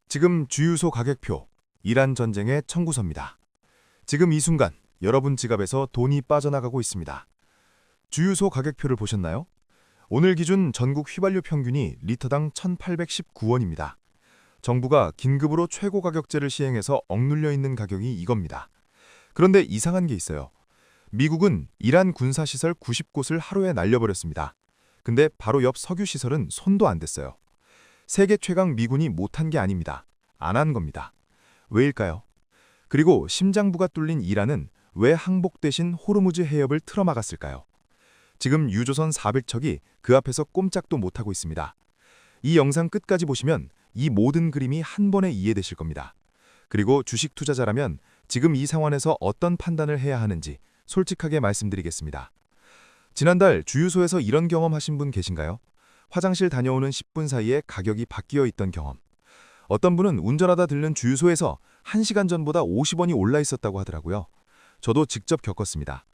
지금 주유소 가격표, 이란 전쟁의 청구서입니다. 지금 이 순간 여러분 지갑에서 돈이 빠져나가고 있습니다. 주유소 가격표를 보셨나요? 오늘 기준 전국 휘발유 평균이 리터당 1,819원입니다. 정부가 긴급으로 최고 가격제를 시행해서 억눌려 있는 가격이 이겁니다. 그런데 이상한 게 있어요. 미국은 이란 군사시설 90곳을 하루에 날려버렸습니다. 근데 바로 옆 석유시설은 손도 안 댔어요. 세계 최강 미군이 못한 게 아닙니다. 안 한 겁니다. 왜일까요? 그리고 심장부가 뚫린 이란은 왜 항복 대신 호르무즈 해협을 틀어막았을까요? 지금 유조선 400척이 그 앞에서 꼼짝도 못하고 있습니다. 이 영상 끝까지 보시면 이 모든 그림이 한 번에 이해되실 겁니다. 그리고 주식 투자자라면 지금 이 상황에서 어떤 판단을 해야 하는지 솔직하게 말씀드리겠습니다. 지난달 주유소에서 이런 경험하신 분 계신가요? 화장실 다녀오는 10분 사이에 가격이 바뀌어 있던 경험. 어떤 분은 운전하다 들른 주유소에서 1시간 전보다 50원이 올라 있었다고 하더라고요. 저도 직접 겪었습니다.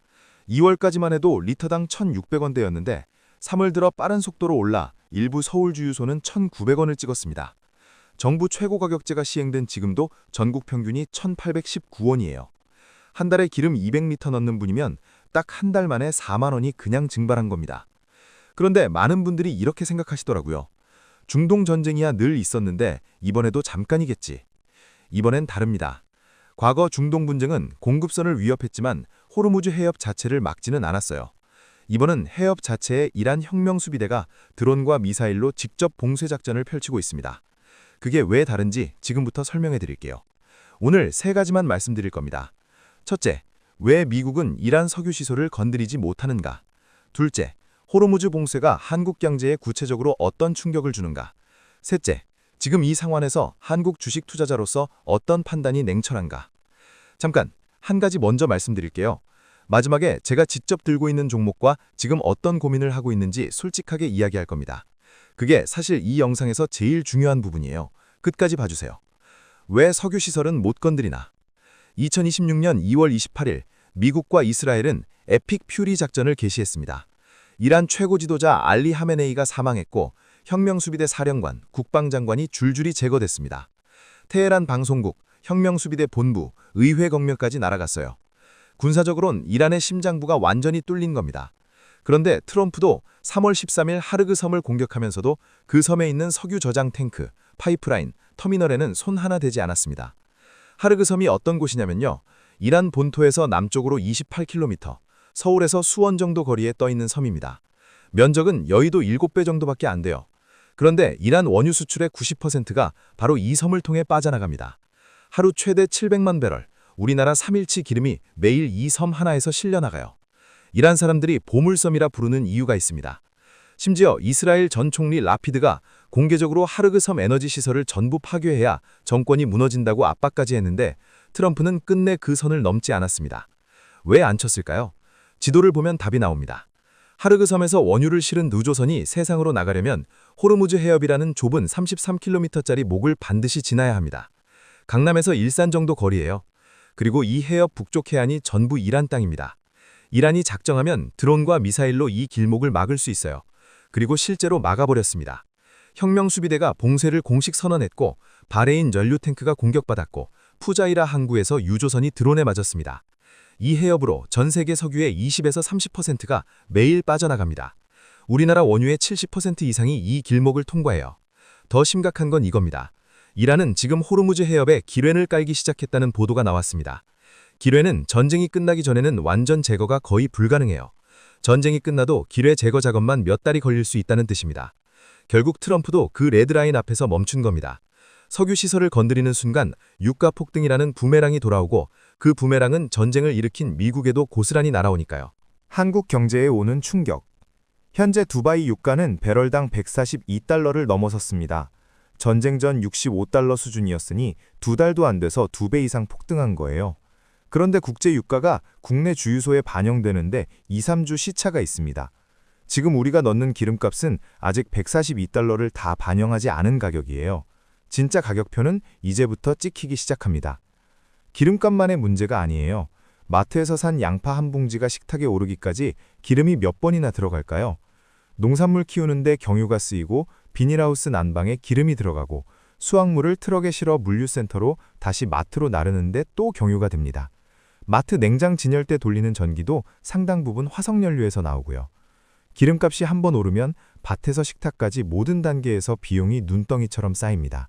2월까지만 해도 리터당 1,600원대였는데 3월 들어 빠른 속도로 올라 일부 서울 주유소는 1,900원을 찍었습니다. 정부 최고 가격제가 시행된 지금도 전국 평균이 1,819원이에요. 한 달에 기름 200리터 넣는 분이면 딱 한 달 만에 4만 원이 그냥 증발한 겁니다. 그런데 많은 분들이 이렇게 생각하시더라고요. 중동 전쟁이야 늘 있었는데 이번에도 잠깐이겠지. 이번엔 다릅니다. 과거 중동 분쟁은 공급선을 위협했지만 호르무즈 해협 자체를 막지는 않았어요. 이번은 해협 자체에 이란 혁명수비대가 드론과 미사일로 직접 봉쇄작전을 펼치고 있습니다. 그게 왜 다른지 지금부터 설명해 드릴게요. 오늘 3가지만 말씀드릴 겁니다. 첫째, 왜 미국은 이란 석유시설을 건드리지 못하는가? 둘째, 호르무즈 봉쇄가 한국 경제에 구체적으로 어떤 충격을 주는가? 셋째, 지금 이 상황에서 한국 주식 투자자로서 어떤 판단이 냉철한가? 잠깐, 한 가지 먼저 말씀드릴게요. 마지막에 제가 직접 들고 있는 종목과 지금 어떤 고민을 하고 있는지 솔직하게 이야기할 겁니다. 그게 사실 이 영상에서 제일 중요한 부분이에요. 끝까지 봐주세요. 왜 석유시설은 못 건드리나? 2026년 2월 28일, 미국과 이스라엘은 에픽 퓨리 작전을 개시했습니다. 이란 최고 지도자 알리 하메네이가 사망했고 혁명수비대 사령관, 국방장관이 줄줄이 제거됐습니다. 테헤란 방송국, 혁명수비대 본부, 의회 경멸까지 날아갔어요. 군사적으론 이란의 심장부가 완전히 뚫린 겁니다. 그런데 트럼프도 3월 13일 하르그 섬을 공격하면서도 그 섬에 있는 석유 저장 탱크, 파이프라인, 터미널에는 손 하나 대지 않았습니다. 하르그 섬이 어떤 곳이냐면요. 이란 본토에서 남쪽으로 28km, 서울에서 수원 정도 거리에 떠 있는 섬입니다. 면적은 여의도 7배 정도밖에 안 돼요. 그런데 이란 원유 수출의 90%가 바로 이 섬을 통해 빠져나갑니다. 하루 최대 700만 배럴, 우리나라 3일치 기름이 매일 이 섬 하나에서 실려나가요. 이란 사람들이 보물섬이라 부르는 이유가 있습니다. 심지어 이스라엘 전 총리 라피드가 공개적으로 하르그 섬 에너지 시설을 전부 파괴해야 정권이 무너진다고 압박까지 했는데 트럼프는 끝내 그 선을 넘지 않았습니다. 왜 안 쳤을까요? 지도를 보면 답이 나옵니다. 하르그 섬에서 원유를 실은 누조선이 세상으로 나가려면 호르무즈 해협이라는 좁은 33km짜리 목을 반드시 지나야 합니다. 강남에서 일산 정도 거리예요. 그리고 이 해협 북쪽 해안이 전부 이란 땅입니다. 이란이 작정하면 드론과 미사일로 이 길목을 막을 수 있어요. 그리고 실제로 막아버렸습니다. 혁명수비대가 봉쇄를 공식 선언했고 바레인 연료 탱크가 공격받았고 푸자이라 항구에서 유조선이 드론에 맞았습니다. 이 해협으로 전 세계 석유의 20에서 30%가 매일 빠져나갑니다. 우리나라 원유의 70% 이상이 이 길목을 통과해요. 더 심각한 건 이겁니다. 이란은 지금 호르무즈 해협에 기뢰를 깔기 시작했다는 보도가 나왔습니다. 기뢰는 전쟁이 끝나기 전에는 완전 제거가 거의 불가능해요. 전쟁이 끝나도 기뢰 제거 작업만 몇 달이 걸릴 수 있다는 뜻입니다. 결국 트럼프도 그 레드라인 앞에서 멈춘 겁니다. 석유 시설을 건드리는 순간 유가 폭등이라는 부메랑이 돌아오고 그 부메랑은 전쟁을 일으킨 미국에도 고스란히 날아오니까요. 한국 경제에 오는 충격. 현재 두바이 유가는 배럴당 142달러를 넘어섰습니다. 전쟁 전 65달러 수준이었으니 2달도 안 돼서 2배 이상 폭등한 거예요. 그런데 국제 유가가 국내 주유소에 반영되는데 2-3주 시차가 있습니다. 지금 우리가 넣는 기름값은 아직 142달러를 다 반영하지 않은 가격이에요. 진짜 가격표는 이제부터 찍히기 시작합니다. 기름값만의 문제가 아니에요. 마트에서 산 양파 한 봉지가 식탁에 오르기까지 기름이 몇 번이나 들어갈까요? 농산물 키우는데 경유가 쓰이고 비닐하우스 난방에 기름이 들어가고 수확물을 트럭에 실어 물류센터로 다시 마트로 나르는데 또 경유가 됩니다. 마트 냉장 진열대 돌리는 전기도 상당 부분 화석연료에서 나오고요. 기름값이 한번 오르면 밭에서 식탁까지 모든 단계에서 비용이 눈덩이처럼 쌓입니다.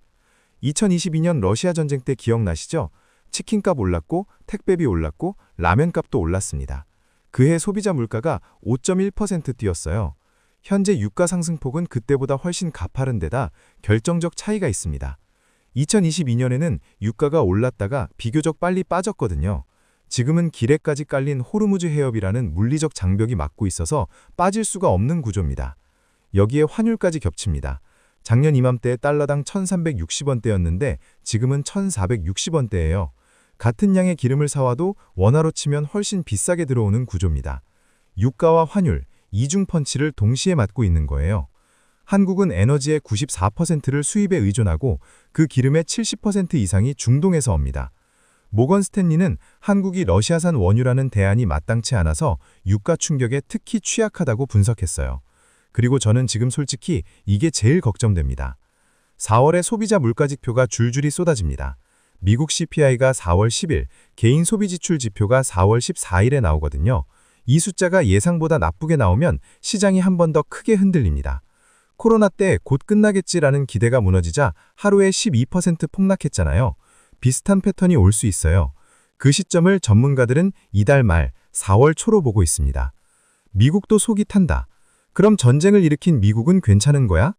2022년 러시아 전쟁 때 기억나시죠? 치킨값 올랐고 택배비 올랐고 라면값도 올랐습니다. 그해 소비자 물가가 5.1% 뛰었어요. 현재 유가 상승폭은 그때보다 훨씬 가파른 데다 결정적 차이가 있습니다. 2022년에는 유가가 올랐다가 비교적 빨리 빠졌거든요. 지금은 기레까지 깔린 호르무즈 해협이라는 물리적 장벽이 막고 있어서 빠질 수가 없는 구조입니다. 여기에 환율까지 겹칩니다. 작년 이맘때 달러당 1,360원대였는데 지금은 1,460원대예요. 같은 양의 기름을 사와도 원화로 치면 훨씬 비싸게 들어오는 구조입니다. 유가와 환율, 이중 펀치를 동시에 맞고 있는 거예요. 한국은 에너지의 94%를 수입에 의존하고 그 기름의 70% 이상이 중동에서 옵니다. 모건 스탠리는 한국이 러시아산 원유라는 대안이 마땅치 않아서 유가 충격에 특히 취약하다고 분석했어요. 그리고 저는 지금 솔직히 이게 제일 걱정됩니다. 4월에 소비자 물가지표가 줄줄이 쏟아집니다. 미국 CPI가 4월 10일, 개인 소비 지출 지표가 4월 14일에 나오거든요. 이 숫자가 예상보다 나쁘게 나오면 시장이 한 번 더 크게 흔들립니다. 코로나 때 곧 끝나겠지라는 기대가 무너지자 하루에 12% 폭락했잖아요. 비슷한 패턴이 올 수 있어요. 그 시점을 전문가들은 이달 말 4월 초로 보고 있습니다. 미국도 속이 탄다. 그럼 전쟁을 일으킨 미국은 괜찮은 거야?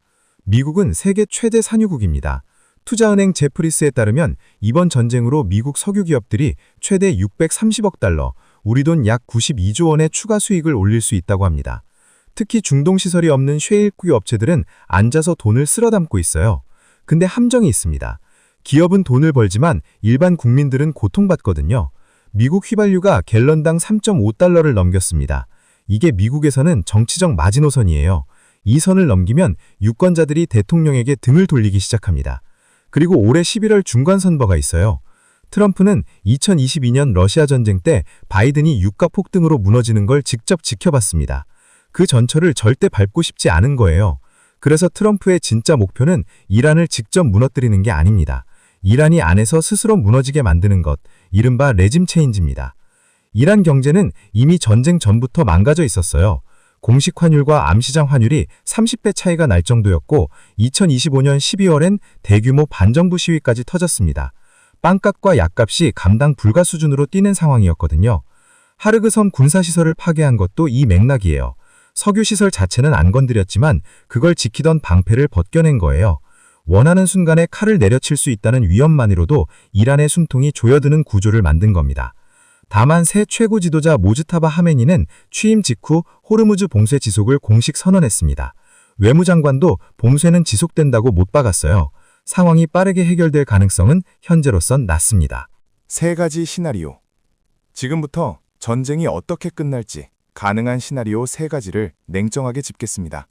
미국은 세계 최대 산유국입니다. 투자은행 제프리스에 따르면 이번 전쟁으로 미국 석유 기업들이 최대 630억 달러, 우리 돈 약 92조 원의 추가 수익을 올릴 수 있다고 합니다. 특히 중동 시설이 없는 셰일쿠 업체들은 앉아서 돈을 쓸어 담고 있어요. 근데 함정이 있습니다. 기업은 돈을 벌지만 일반 국민들은 고통받거든요. 미국 휘발유가 갤런당 3.5달러를 넘겼습니다. 이게 미국에서는 정치적 마지노선이에요. 이 선을 넘기면 유권자들이 대통령에게 등을 돌리기 시작합니다. 그리고 올해 11월 중간선거가 있어요. 트럼프는 2022년 러시아 전쟁 때 바이든이 유가 폭등으로 무너지는 걸 직접 지켜봤습니다. 그 전철을 절대 밟고 싶지 않은 거예요. 그래서 트럼프의 진짜 목표는 이란을 직접 무너뜨리는 게 아닙니다. 이란이 안에서 스스로 무너지게 만드는 것, 이른바 레짐 체인지입니다. 이란 경제는 이미 전쟁 전부터 망가져 있었어요. 공식 환율과 암시장 환율이 30배 차이가 날 정도였고 2025년 12월엔 대규모 반정부 시위까지 터졌습니다. 빵값과 약값이 감당 불가 수준으로 뛰는 상황이었거든요. 하르그섬 군사시설을 파괴한 것도 이 맥락이에요. 석유시설 자체는 안 건드렸지만 그걸 지키던 방패를 벗겨낸 거예요. 원하는 순간에 칼을 내려칠 수 있다는 위험만으로도 이란의 숨통이 조여드는 구조를 만든 겁니다. 다만 새 최고 지도자 모즈타바 하메니는 취임 직후 호르무즈 봉쇄 지속을 공식 선언했습니다. 외무장관도 봉쇄는 지속된다고 못 박았어요. 상황이 빠르게 해결될 가능성은 현재로선 낮습니다. 세 가지 시나리오. 지금부터 전쟁이 어떻게 끝날지 가능한 시나리오 세 가지를 냉정하게 짚겠습니다.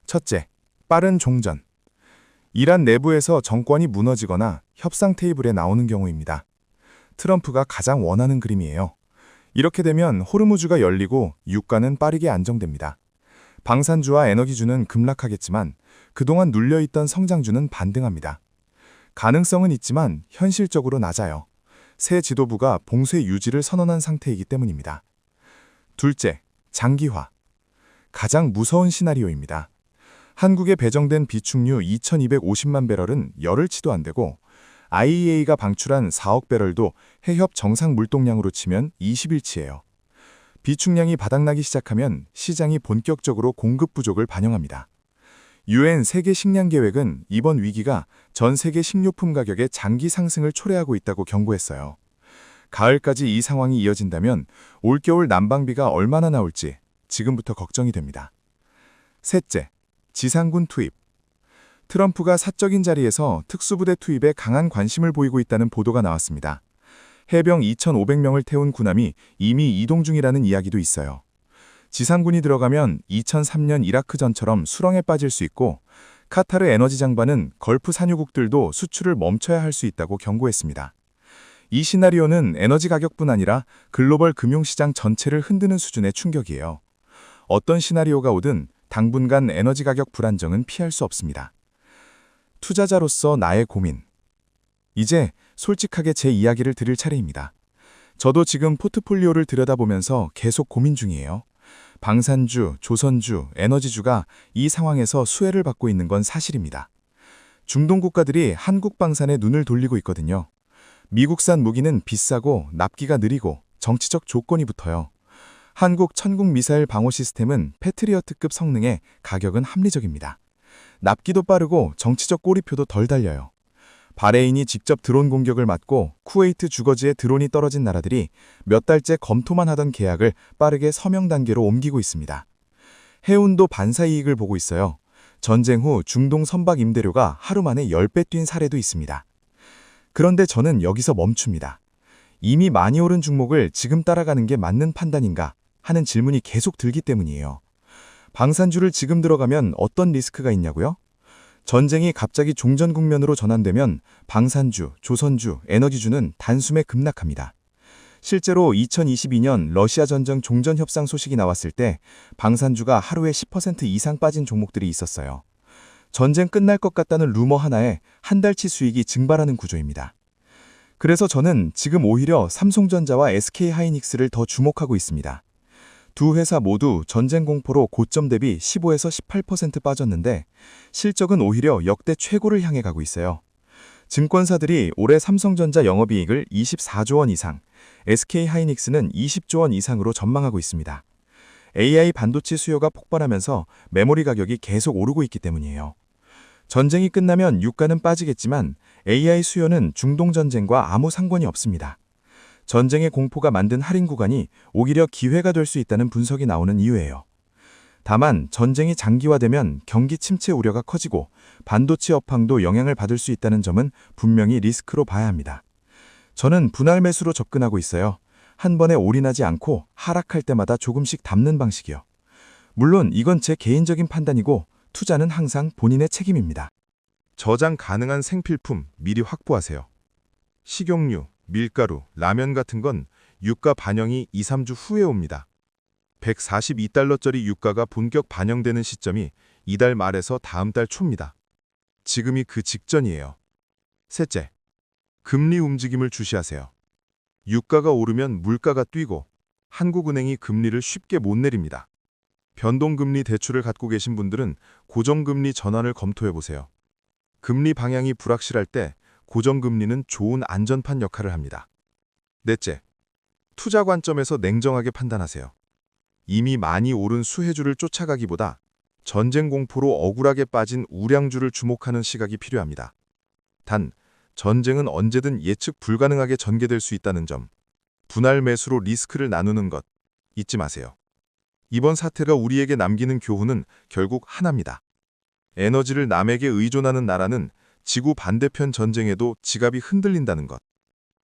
첫째, 빠른 종전. 이란 내부에서 정권이 무너지거나 협상 테이블에 나오는 경우입니다. 트럼프가 가장 원하는 그림이에요. 이렇게 되면 호르무즈가 열리고 유가는 빠르게 안정됩니다. 방산주와 에너기주는 급락하겠지만 그동안 눌려있던 성장주는 반등합니다. 가능성은 있지만 현실적으로 낮아요. 새 지도부가 봉쇄 유지를 선언한 상태이기 때문입니다. 둘째, 장기화. 가장 무서운 시나리오입니다. 한국에 배정된 비축유 2250만 배럴은 열흘치도 안 되고 IEA가 방출한 4억 배럴도 해협 정상 물동량으로 치면 20일치예요. 비축량이 바닥나기 시작하면 시장이 본격적으로 공급 부족을 반영합니다. UN 세계 식량 계획은 이번 위기가 전 세계 식료품 가격의 장기 상승을 초래하고 있다고 경고했어요. 가을까지 이 상황이 이어진다면 올겨울 난방비가 얼마나 나올지 지금부터 걱정이 됩니다. 셋째, 지상군 투입. 트럼프가 사적인 자리에서 특수부대 투입에 강한 관심을 보이고 있다는 보도가 나왔습니다. 해병 2,500명을 태운 군함이 이미 이동 중이라는 이야기도 있어요. 지상군이 들어가면 2003년 이라크전처럼 수렁에 빠질 수 있고 카타르 에너지 장관은 걸프 산유국들도 수출을 멈춰야 할 수 있다고 경고했습니다. 이 시나리오는 에너지 가격뿐 아니라 글로벌 금융시장 전체를 흔드는 수준의 충격이에요. 어떤 시나리오가 오든 당분간 에너지 가격 불안정은 피할 수 없습니다. 투자자로서 나의 고민. 이제 솔직하게 제 이야기를 드릴 차례입니다. 저도 지금 포트폴리오를 들여다보면서 계속 고민 중이에요. 방산주, 조선주, 에너지주가 이 상황에서 수혜를 받고 있는 건 사실입니다. 중동 국가들이 한국 방산에 눈을 돌리고 있거든요. 미국산 무기는 비싸고 납기가 느리고 정치적 조건이 붙어요. 한국 천국 미사일 방어 시스템은 패트리어트급 성능에 가격은 합리적입니다. 납기도 빠르고 정치적 꼬리표도 덜 달려요. 바레인이 직접 드론 공격을 맞고 쿠웨이트 주거지에 드론이 떨어진 나라들이 몇 달째 검토만 하던 계약을 빠르게 서명 단계로 옮기고 있습니다. 해운도 반사 이익을 보고 있어요. 전쟁 후 중동 선박 임대료가 하루 만에 10배 뛴 사례도 있습니다. 그런데 저는 여기서 멈춥니다. 이미 많이 오른 종목을 지금 따라가는 게 맞는 판단인가 하는 질문이 계속 들기 때문이에요. 방산주를 지금 들어가면 어떤 리스크가 있냐고요? 전쟁이 갑자기 종전 국면으로 전환되면 방산주, 조선주, 에너지주는 단숨에 급락합니다. 실제로 2022년 러시아 전쟁 종전 협상 소식이 나왔을 때 방산주가 하루에 10% 이상 빠진 종목들이 있었어요. 전쟁 끝날 것 같다는 루머 하나에 한 달치 수익이 증발하는 구조입니다. 그래서 저는 지금 오히려 삼성전자와 SK하이닉스를 더 주목하고 있습니다. 두 회사 모두 전쟁 공포로 고점 대비 15에서 18% 빠졌는데 실적은 오히려 역대 최고를 향해 가고 있어요. 증권사들이 올해 삼성전자 영업이익을 24조 원 이상, SK하이닉스는 20조 원 이상으로 전망하고 있습니다. AI 반도체 수요가 폭발하면서 메모리 가격이 계속 오르고 있기 때문이에요. 전쟁이 끝나면 유가는 빠지겠지만 AI 수요는 중동 전쟁과 아무 상관이 없습니다. 전쟁의 공포가 만든 할인 구간이 오히려 기회가 될 수 있다는 분석이 나오는 이유예요. 다만 전쟁이 장기화되면 경기 침체 우려가 커지고 반도체 업황도 영향을 받을 수 있다는 점은 분명히 리스크로 봐야 합니다. 저는 분할 매수로 접근하고 있어요. 한 번에 올인하지 않고 하락할 때마다 조금씩 담는 방식이요. 물론 이건 제 개인적인 판단이고 투자는 항상 본인의 책임입니다. 저장 가능한 생필품 미리 확보하세요. 식용유, 밀가루, 라면 같은 건 유가 반영이 2, 3주 후에 옵니다. 142달러짜리 유가가 본격 반영되는 시점이 이달 말에서 다음 달 초입니다. 지금이 그 직전이에요. 셋째, 금리 움직임을 주시하세요. 유가가 오르면 물가가 뛰고 한국은행이 금리를 쉽게 못 내립니다. 변동금리 대출을 갖고 계신 분들은 고정금리 전환을 검토해보세요. 금리 방향이 불확실할 때 고정금리는 좋은 안전판 역할을 합니다. 넷째, 투자 관점에서 냉정하게 판단하세요. 이미 많이 오른 수혜주를 쫓아가기보다 전쟁 공포로 억울하게 빠진 우량주를 주목하는 시각이 필요합니다. 단, 전쟁은 언제든 예측 불가능하게 전개될 수 있다는 점, 분할 매수로 리스크를 나누는 것 잊지 마세요. 이번 사태가 우리에게 남기는 교훈은 결국 하나입니다. 에너지를 남에게 의존하는 나라는 지구 반대편 전쟁에도 지갑이 흔들린다는 것.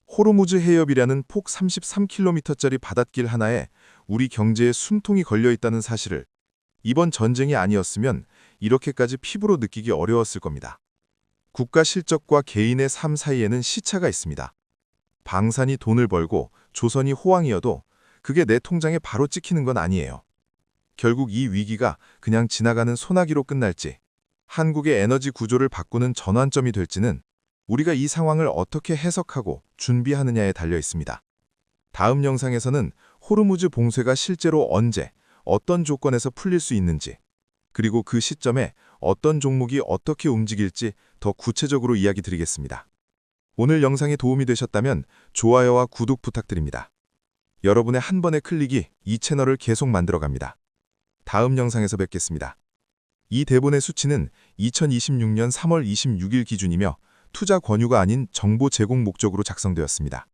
호르무즈 해협이라는 폭 33km짜리 바닷길 하나에 우리 경제에 숨통이 걸려 있다는 사실을 이번 전쟁이 아니었으면 이렇게까지 피부로 느끼기 어려웠을 겁니다. 국가 실적과 개인의 삶 사이에는 시차가 있습니다. 방산이 돈을 벌고 조선이 호황이어도 그게 내 통장에 바로 찍히는 건 아니에요. 결국 이 위기가 그냥 지나가는 소나기로 끝날지 한국의 에너지 구조를 바꾸는 전환점이 될지는 우리가 이 상황을 어떻게 해석하고 준비하느냐에 달려 있습니다. 다음 영상에서는 호르무즈 봉쇄가 실제로 언제, 어떤 조건에서 풀릴 수 있는지, 그리고 그 시점에 어떤 종목이 어떻게 움직일지 더 구체적으로 이야기 드리겠습니다. 오늘 영상이 도움이 되셨다면 좋아요와 구독 부탁드립니다. 여러분의 한 번의 클릭이 이 채널을 계속 만들어갑니다. 다음 영상에서 뵙겠습니다. 이 대본의 수치는 2026년 3월 26일 기준이며 투자 권유가 아닌 정보 제공 목적으로 작성되었습니다.